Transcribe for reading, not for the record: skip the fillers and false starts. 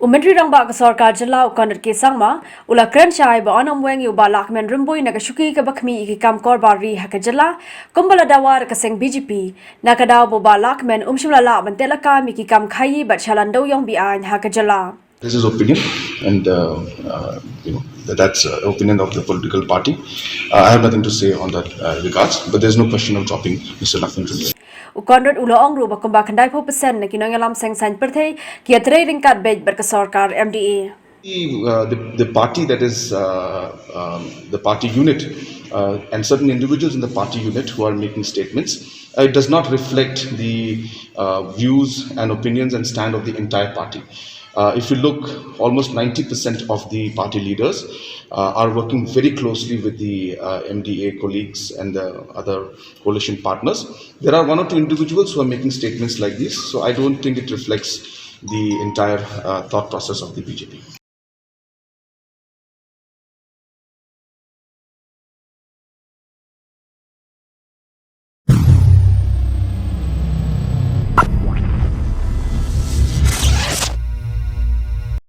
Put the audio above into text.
Umentri rangba ka sarkar jala ukanat ke sangma ula kran chai ba Nym Weng yu ba Lahkmen Rymbui naga Shuki ka bakmi iki kam kor bari haka jala kumbala dawar ka seng BJP nakadaw bo ba Lahkmen umshula la mantela ka miki kam khayi ba chalando yong bi an haka jala. This is opinion, and that's opinion of the political party. I have nothing to say on that regards, but there's no question of dropping Mr. Lahkmen Rymbui. Ukondot ulo ong ru ba kumba kandai po persen na kinong alam seng san perthe kia tre ringkat bej ber ka sarkar MDA. The party that is the party unit and certain individuals in the party unit who are making statements, it does not reflect the views and opinions and stand of the entire party. If you look, almost 90% of the party leaders are working very closely with the MDA colleagues and the other coalition partners. There are one or two individuals who are making statements like this, so I don't think it reflects the entire thought process of the BJP.